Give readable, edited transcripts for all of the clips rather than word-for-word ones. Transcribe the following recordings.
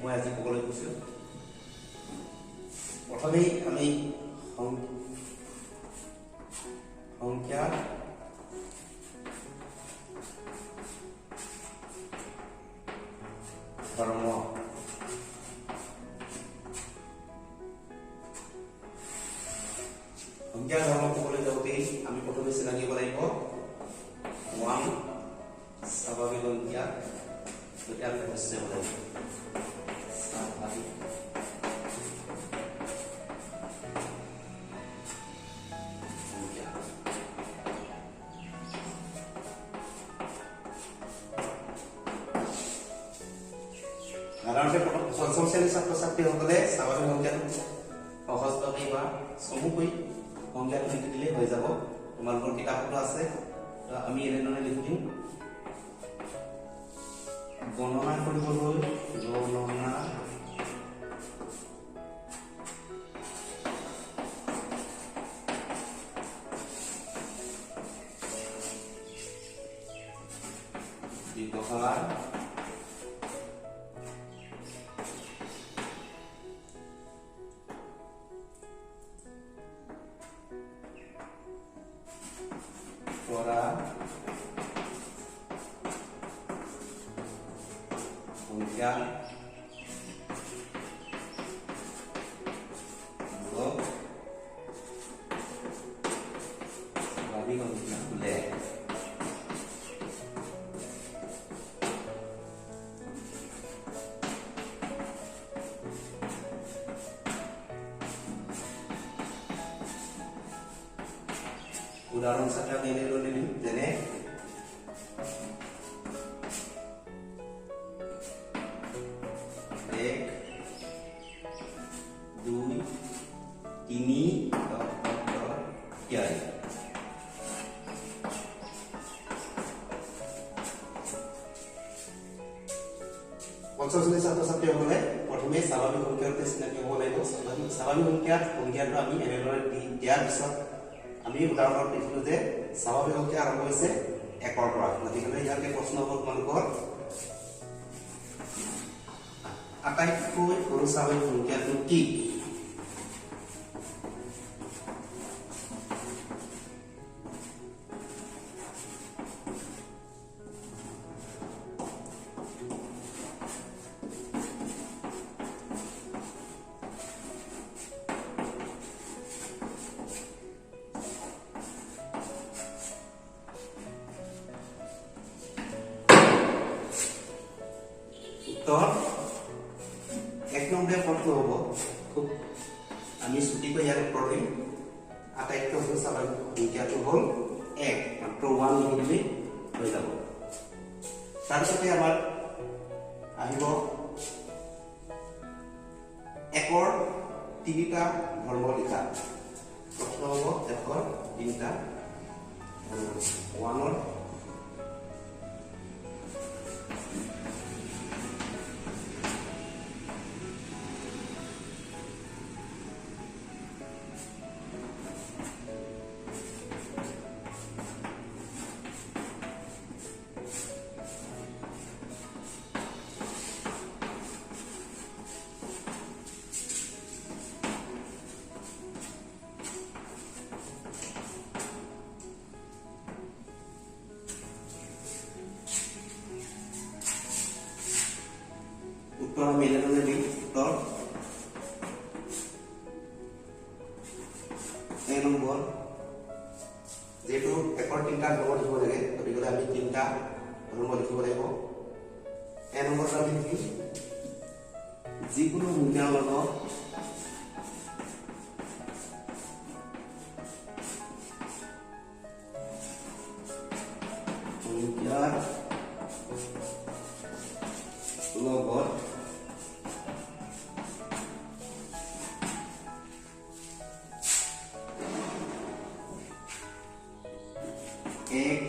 মই আজি ক'বলৈ গৈছোঁ। প্ৰথমেই আমি সংখ্যা ধৰ্ম ক'বলৈ যাওঁতেই আমি প্ৰথমে চিনাকিব লাগিব 1 স্বাভাৱিক সংখ্যা দুটা ৰহস্য হ'ব লাগিব। স্বাভাৱিক সংখ্যা সাধাৰণতে পঞ্চম শ্ৰেণীৰ ছাত্ৰ ছাত্ৰীসকলে স্বাভাৱিক সংখ্যাটো সহজভাৱে বা চমুকৈ সংখ্যাটো লিখি দিলে হৈ যাব। তোমালোকৰ কিতাপতো আছে, আমি এনেদৰে লিখি দিম গণনা কৰিবলৈ ব্যৱহাৰ কৰা সংখ্যা স্বাভাৱিক সংখ্যা বোলে। উদাহৰণ হিচাপে আমি এনেদৰে দিম যেনে 1 2 3 4 পঞ্চম শ্ৰেণীৰ ছাত্ৰ ছাত্ৰীসকলে প্ৰথমে স্বাভাৱিক সংখ্যাৰ চিনাকি হ'ব লাগিব। স্বাভাৱিক সংখ্যাটো আমি এনেদৰে দিয়াৰ পিছত আমি উদাহৰণত দেখিলো যে স্বাভাৱিক সংখ্যা আৰম্ভ হৈছে 1 ৰ পৰা। গতিকে ইয়াতে প্ৰশ্ন হ'ব তোমালোকৰ আটাইতকৈ সৰু স্বাভাৱিক সংখ্যাটো কি? উত্তৰ 1 নম্বৰৰ প্ৰশ্ন হ'ব। খুব আমি ছুটিকৈ ইয়াৰ উত্তৰ দিম। আটাইতকৈ সৰু স্বাভাৱিক সংখ্যাটো হ'ল 1, মাত্ৰ 1 লিখি দিলে হৈ যাব। তাৰপিছতে আমাৰ আহিব 1ৰ 3টা ধৰ্ম লিখা। প্ৰশ্ন হ'ব 1ৰ 3টা 1ৰ উত্তৰ আমি এনেদৰে দিম। উত্তৰ 1 নম্বৰ, যেহেতু 1ৰ 3টা ধৰ্ম লিখিব লাগে গতিকে আমি 3টা ধৰ্ম লিখিব লাগিব। 1 নম্বৰত আমি লিখিম যিকোনো সংখ্যাৰ লগত সংখ্যাৰ লগত এক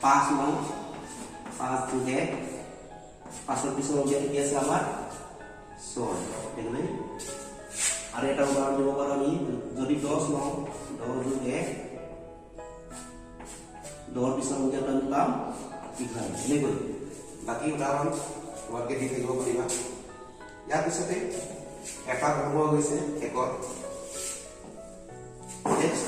5 নং 5 যোগ 1 5 এর পিছনে সংখ্যা কি আছে আমার 6 দেখলে আর এটা উদাহরণ দেব পারো আমি যদি 10 নং 10 যোগ 1 10 পিছনে সংখ্যাটা আমি পাম 11 এনেকৈ বাকি উদাহৰণ তোমালোকে দি থাকিব পাৰিবা ইয়াৰ পিছতে এটা ধৰ্ম হৈছে একত নেক্সট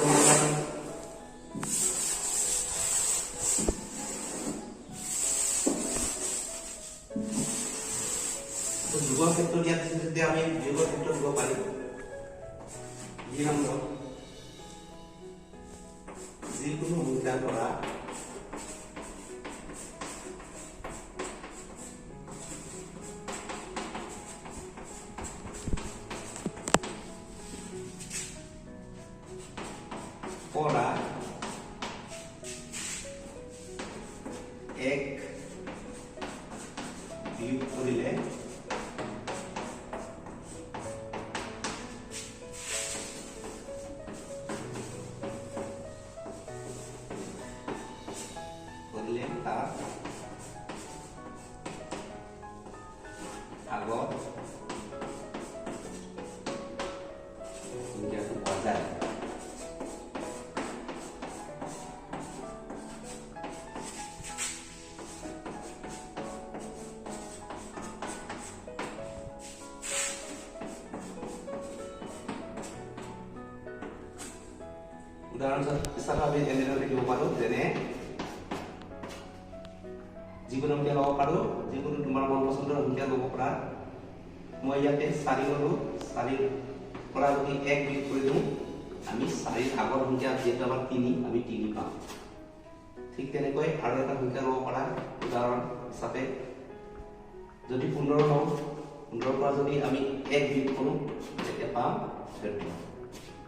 তো যুগৰ ক্ষেত্ৰত ইয়াত যদি আমি যুগৰ ক্ষেত্ৰত দিব পাৰিম দুই নম্বৰ যিকোনো সংখ্যাৰ পৰা পড়া এক বিয়োগ কৰিলে তাৰ আগত সংখ্যাটো পোৱা যায় উদাহৰণ হিচাপে আমি এনেদৰে লিখিব পাৰোঁ যেনে যিকোনো সংখ্যা ল'ব পাৰোঁ যিকোনো তোমাৰ মন পচন্দৰ সংখ্যা ল'ব পাৰা মই ইয়াতে 4 ল'লো 4 পৰা যদি 1 বিয়োগ কৰি দিওঁ আমি 4 আগৰ সংখ্যা যিহেতু আমাৰ 3 আমি 3 পাম ঠিক তেনেকৈ আৰু এটা সংখ্যা ল'ব পাৰা উদাহৰণ হিচাপে যদি 15 লওঁ 15 পৰা যদি আমি 1 বিয়োগ কৰোঁ তেতিয়া পাম 13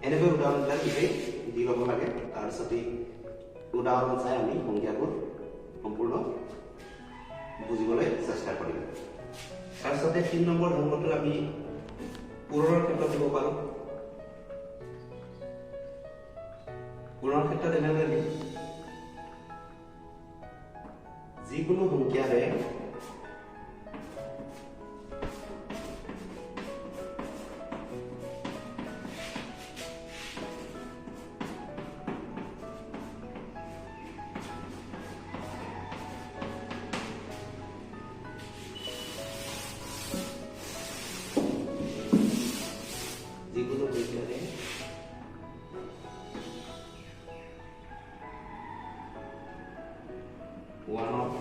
এনেকৈ উদাহৰণবিলাক দি ল'ব লাগে তাৰপিছতে উদাহৰণ চাই আমি সংখ্যাবোৰ সম্পূৰ্ণ বুজিবলৈ চেষ্টা কৰিম তাৰপিছতে 3 নম্বৰ ধৰ্মটো আমি পূৰণৰ ক্ষেত্ৰত দিব পাৰোঁ পূৰণৰ ক্ষেত্ৰত এনেদৰে যিকোনো সংখ্যাৰে যিকোনো সংখ্যাৰে ওৱানত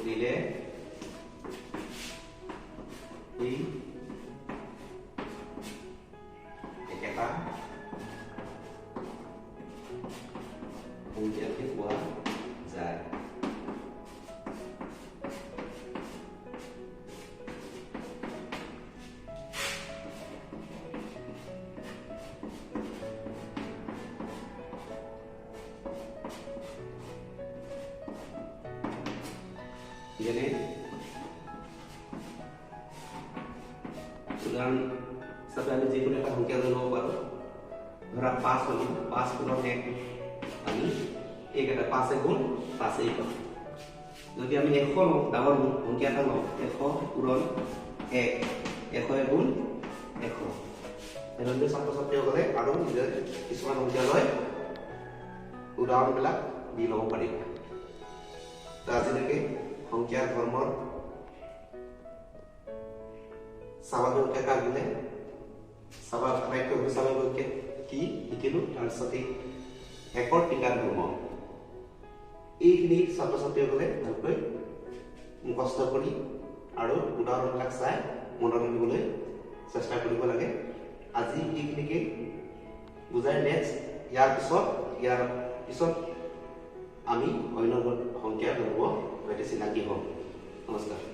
দিলে এই একেটা সংখ্যাকে পোৱা যায় যেনে উদাহৰণ হিচাপে আমি যিকোনো এটা সংখ্যা লৈ ল'ব পাৰোঁ ধৰা 5 হ'লে 5 গুণৰ 1 আমি एक এটা 5 গুণ 5 পাম যদি আমি 100 লওঁ ডাঙৰ সংখ্যা এটা লওঁ 100 পূৰণ 1 100 গুণ 100 এনেদৰে ছাত্ৰ-ছাত্ৰীসকলে আৰু নিজৰ কিছুমান সংখ্যা লৈ উদাহৰণবিলাক দি ল'ব পাৰিব আজিলৈকে সংখ্যাৰ ধৰ্মৰ স্বাভাৱিক সংখ্যা কাক বোলে স্বাভাৱিক সংখ্যা কি শিকিলোঁ তাৰপিছতে একৰ টিকাৰ ধৰ্ম এইখিনি ছাত্ৰ-ছাত্ৰীসকলে ভালকৈ মুখস্থ কৰি আৰু উদাহৰণবিলাক চাই মনত ৰাখিবলৈ চেষ্টা কৰিব লাগে আজি এইখিনিকে বুজাই নেক্সট ইয়াৰ পিছত আমি অন্য সংখ্যা ধৰ্ম সৈতে চিনাকি হ'ম নমস্কাৰ